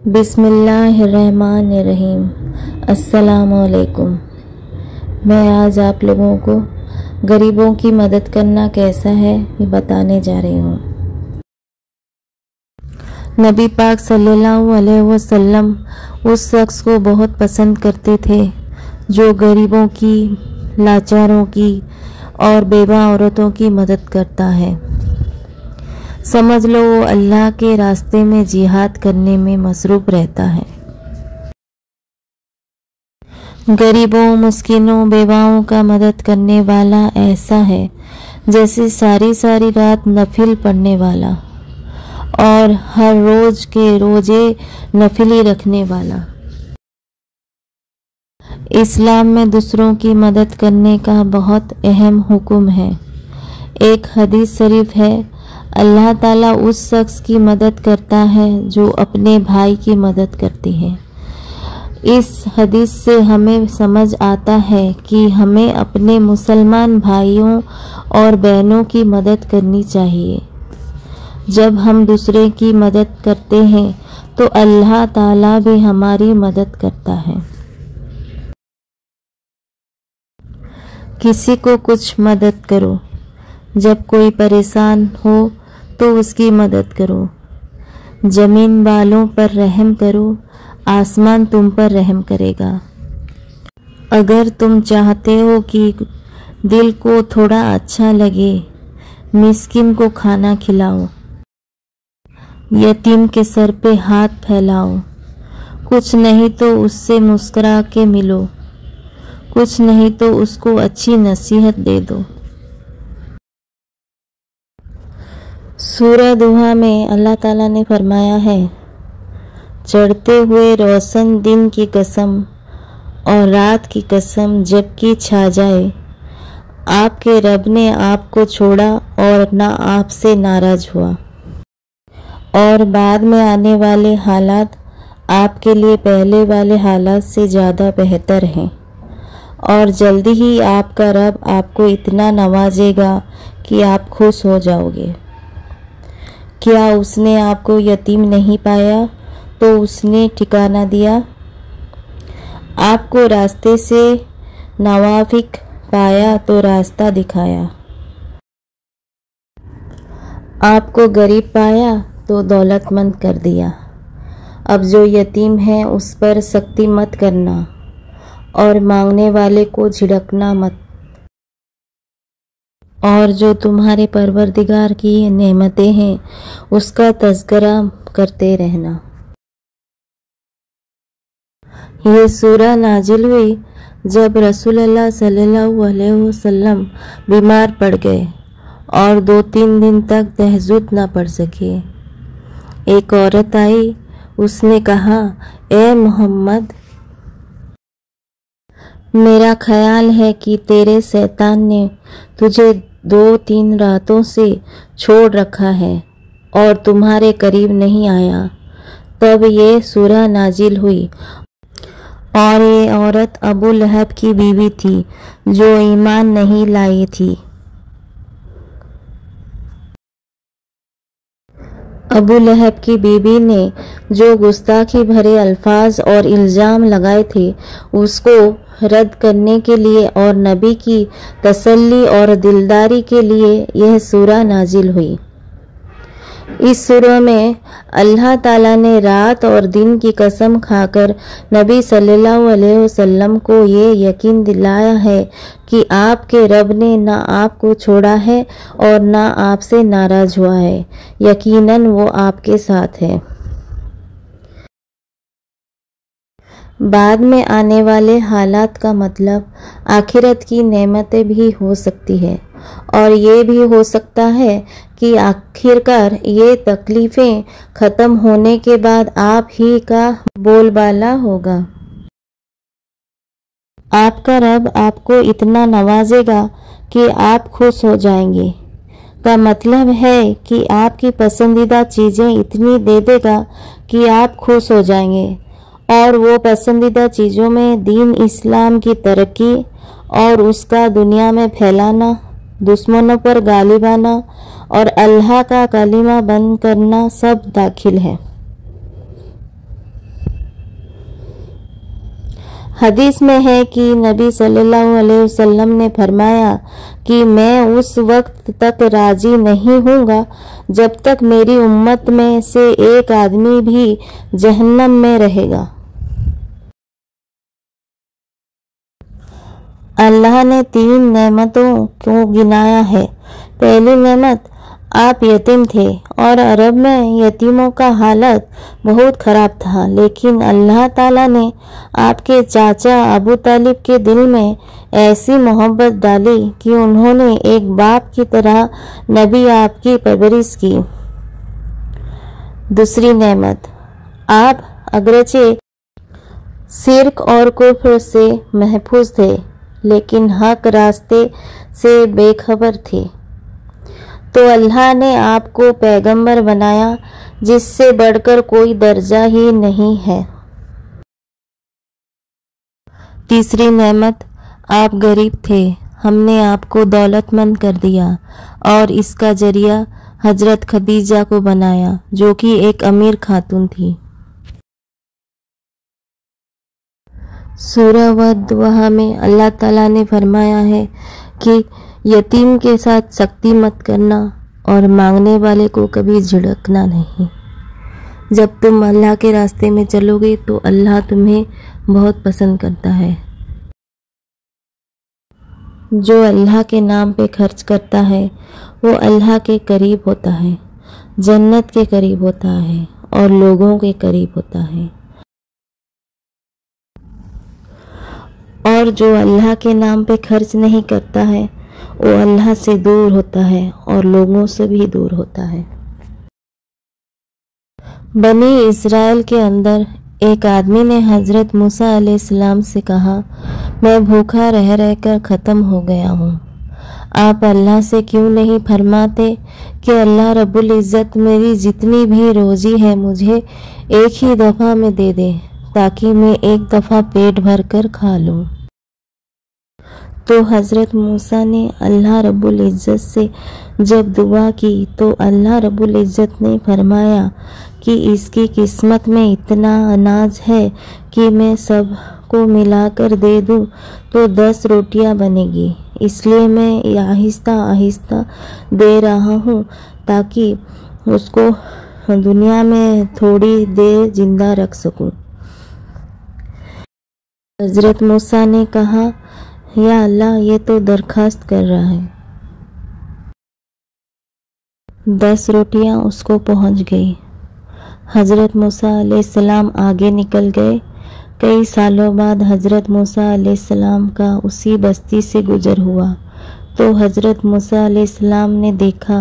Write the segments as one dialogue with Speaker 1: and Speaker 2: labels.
Speaker 1: بسم اللہ الرحمن الرحیم۔ السلام علیکم۔ میں آج آپ لوگوں کو غریبوں کی مدد کرنا کیسا ہے یہ بتانے جا رہی ہوں۔ نبی پاک صلی اللہ علیہ وسلم اس شخص کو بہت پسند کرتے تھے جو غریبوں کی، لاچاروں کی اور بیوہ عورتوں کی مدد کرتا ہے۔ سمجھ لو وہ اللہ کے راستے میں جہاد کرنے میں مصروف رہتا ہے۔ غریبوں، مسکینوں، بیواؤں کا مدد کرنے والا ایسا ہے جیسے ساری رات نفل پڑھنے والا اور ہر روز کے روزے نفلی رکھنے والا۔ اسلام میں دوسروں کی مدد کرنے کا بہت اہم حکم ہے۔ ایک حدیث شریف ہے، اللہ تعالیٰ اس شخص کی مدد کرتا ہے جو اپنے بھائی کی مدد کرتی ہے۔ اس حدیث سے ہمیں سمجھ آتا ہے کہ ہمیں اپنے مسلمان بھائیوں اور بہنوں کی مدد کرنی چاہیے۔ جب ہم دوسرے کی مدد کرتے ہیں تو اللہ تعالیٰ بھی ہماری مدد کرتا ہے۔ کسی کو کچھ مدد کرو۔ جب کوئی پریشان ہو تو اس کی مدد کرو۔ زمین والوں پر رحم کرو، آسمان تم پر رحم کرے گا۔ اگر تم چاہتے ہو کہ دل کو تھوڑا اچھا لگے، مسکین کو کھانا کھلاؤ، یتیم کے سر پہ ہاتھ پھیلاؤ، کچھ نہیں تو اس سے مسکرا کے ملو، کچھ نہیں تو اس کو اچھی نصیحت دے دو۔ سورہ دوحہ میں اللہ تعالیٰ نے فرمایا ہے، چڑھتے ہوئے روشن دن کی قسم اور رات کی قسم جبکہ چھا جائے، آپ کے رب نے آپ کو چھوڑا اور نہ آپ سے ناراض ہوا، اور بعد میں آنے والے حالات آپ کے لیے پہلے والے حالات سے زیادہ بہتر ہیں، اور جلدی ہی آپ کا رب آپ کو اتنا نوازے گا کہ آپ خوش ہو جاؤ گے۔ کیا اس نے آپ کو یتیم نہیں پایا تو اس نے ٹھکانہ دیا؟ آپ کو راستے سے ناوافق پایا تو راستہ دکھایا؟ آپ کو غریب پایا تو دولت مند کر دیا۔ اب جو یتیم ہے اس پر سختی مت کرنا اور مانگنے والے کو جھڑکنا مت، اور جو تمہارے پروردگار کی نعمتیں ہیں اس کا تذکرہ کرتے رہنا۔ یہ سورہ نازل ہوئی جب رسول اللہ صلی اللہ علیہ وسلم بیمار پڑ گئے اور 2-3 دن تک تہجد نہ پڑھ سکے۔ ایک عورت آئی، اس نے کہا، اے محمد، میرا خیال ہے کہ تیرے شیطان نے تجھے 2-3 راتوں سے چھوڑ رکھا ہے اور تمہارے قریب نہیں آیا۔ تب یہ سورہ نازل ہوئی، اور یہ عورت ابو لہب کی بیوی تھی جو ایمان نہیں لائی تھی۔ ابو لہب کی بیوی نے جو گستاخی بھرے الفاظ اور الزام لگائے تھے اس کو رد کرنے کے لیے اور نبی کی تسلی اور دلداری کے لیے یہ سورہ نازل ہوئی۔ اس سورہ میں اللہ تعالیٰ نے رات اور دن کی قسم کھا کر نبی صلی اللہ علیہ وسلم کو یہ یقین دلایا ہے کہ آپ کے رب نے نہ آپ کو چھوڑا ہے اور نہ آپ سے ناراض ہوا ہے، یقیناً وہ آپ کے ساتھ ہے۔ بعد میں آنے والے حالات کا مطلب آخرت کی نعمتیں بھی ہو سکتی ہے، اور یہ بھی ہو سکتا ہے کہ آخرکار یہ تکلیفیں ختم ہونے کے بعد آپ ہی کا بول بالا ہوگا۔ آپ کا رب آپ کو اتنا نوازے گا کہ آپ خوش ہو جائیں گے، کا مطلب ہے کہ آپ کی پسندیدہ چیزیں اتنی دے دے گا کہ آپ خوش ہو جائیں گے، اور وہ پسندیدہ چیزوں میں دین اسلام کی ترقی اور اس کا دنیا میں پھیلانا، دشمنوں پر غالب آنا اور اللہ کا کلمہ بند کرنا سب داخل ہے۔ حدیث میں ہے کہ نبی صلی اللہ علیہ وسلم نے فرمایا کہ میں اس وقت تک راضی نہیں ہوں گا جب تک میری امت میں سے ایک آدمی بھی جہنم میں رہے گا۔ اللہ نے 3 نعمتوں کو گنایا ہے۔ پہلی نعمت، آپ یتیم تھے اور عرب میں یتیموں کا حالت بہت خراب تھا، لیکن اللہ تعالیٰ نے آپ کے چاچا ابو طالب کے دل میں ایسی محبت ڈالی کہ انہوں نے ایک باپ کی طرح نبی آپ کی پرورش کی۔ دوسری نعمت، آپ اگرچہ شرک اور کفر سے محفوظ تھے لیکن حق راستے سے بے خبر تھے، تو اللہ نے آپ کو پیغمبر بنایا جس سے بڑھ کر کوئی درجہ ہی نہیں ہے۔ تیسری نعمت، آپ غریب تھے، ہم نے آپ کو دولت مند کر دیا اور اس کا ذریعہ حضرت خدیجہ کو بنایا جو کہ ایک امیر خاتون تھی۔ سورہ ودہ میں اللہ تعالیٰ نے فرمایا ہے کہ یتیم کے ساتھ سختی مت کرنا اور مانگنے والے کو کبھی جھڑکنا نہیں۔ جب تم اللہ کے راستے میں چلو گے تو اللہ تمہیں بہت پسند کرتا ہے۔ جو اللہ کے نام پہ خرچ کرتا ہے وہ اللہ کے قریب ہوتا ہے، جنت کے قریب ہوتا ہے اور لوگوں کے قریب ہوتا ہے، اور جو اللہ کے نام پہ خرچ نہیں کرتا ہے وہ اللہ سے دور ہوتا ہے اور لوگوں سے بھی دور ہوتا ہے۔ بنی اسرائیل کے اندر ایک آدمی نے حضرت موسیٰ علیہ السلام سے کہا، میں بھوکا رہ رہ کر ختم ہو گیا ہوں، آپ اللہ سے کیوں نہیں فرماتے کہ اللہ رب العزت میری جتنی بھی روزی ہے مجھے ایک ہی دفعہ میں دے دے تاکہ میں ایک دفعہ پیٹ بھر کر کھا لوں۔ تو حضرت موسیٰ نے اللہ رب العزت سے جب دعا کی تو اللہ رب العزت نے فرمایا کہ اس کی قسمت میں اتنا اناج ہے کہ میں سب کو ملا کر دے دوں تو 10 روٹیاں بنے گی، اس لیے میں آہستہ آہستہ دے رہا ہوں تاکہ اس کو دنیا میں تھوڑی دیر زندہ رکھ سکوں۔ حضرت موسیٰ نے کہا، یا اللہ یہ تو درخواست کر رہا ہے۔ 10 روٹیاں اس کو پہنچ گئی۔ حضرت موسیٰ علیہ السلام آگے نکل گئے۔ کئی سالوں بعد حضرت موسیٰ علیہ السلام کا اسی بستی سے گزر ہوا تو حضرت موسیٰ علیہ السلام نے دیکھا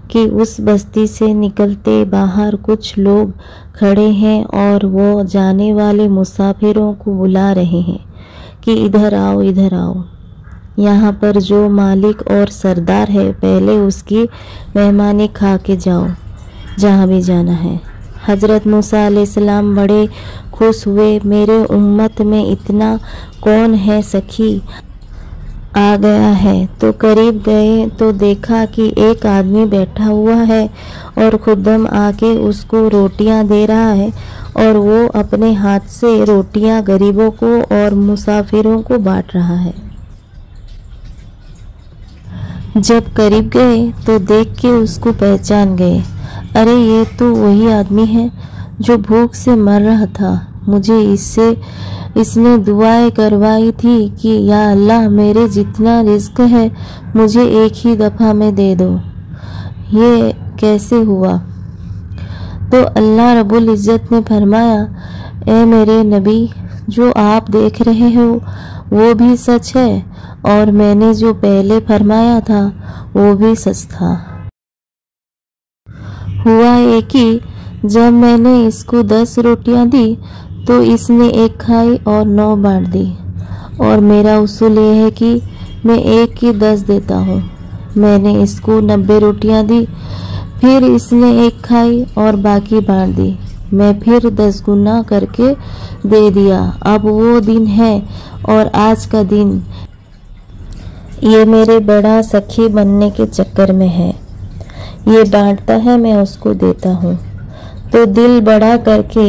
Speaker 1: کہ اس بستی سے نکلتے باہر کچھ لوگ کھڑے ہیں اور وہ جانے والے مسافروں کو بلا رہے ہیں کہ ادھر آؤ ادھر آؤ، یہاں پر جو مالک اور سردار ہے پہلے اس کی مہمانی کھا کے جاؤ جہاں بھی جانا ہے۔ حضرت موسیٰ علیہ السلام بڑے خوش ہوئے، میرے امت میں اتنا کون ہے سخی آ گیا ہے، تو قریب گئے تو دیکھا کہ ایک آدمی بیٹھا ہوا ہے اور خدم آ کے اس کو روٹیاں دے رہا ہے اور وہ اپنے ہاتھ سے روٹیاں غریبوں کو اور مسافروں کو بانٹ رہا ہے۔ جب قریب گئے تو دیکھ کے اس کو پہچان گئے، ارے یہ تو وہی آدمی ہے جو بھوک سے مر رہا تھا، مجھے اس نے دعائیں کروائی تھی کہ یا اللہ میرے جتنا رزق ہے مجھے ایک ہی دفعہ میں دے دو، یہ کیسے ہوا؟ تو اللہ رب العزت نے فرمایا، اے میرے نبی جو آپ دیکھ رہے ہو وہ بھی سچ ہے اور میں نے جو پہلے فرمایا تھا وہ بھی سچ تھا۔ ہوا یہ کہ جب میں نے اس کو 10 روٹیاں دی تو اس نے 1 کھائی اور 9 بانٹ دی، اور میرا اصول یہ ہے کہ میں ایک کی 10 دیتا ہوں۔ میں نے اس کو 90 روٹیاں دی، پھر اس نے 1 کھائی اور باقی بانٹ دی، میں پھر 10 گنا کر کے دے دیا۔ اب وہ دن ہے اور آج کا دن یہ میرے بڑا سخی بننے کے چکر میں ہے، یہ بانٹتا ہے میں اس کو دیتا ہوں، تو دل بڑا کر کے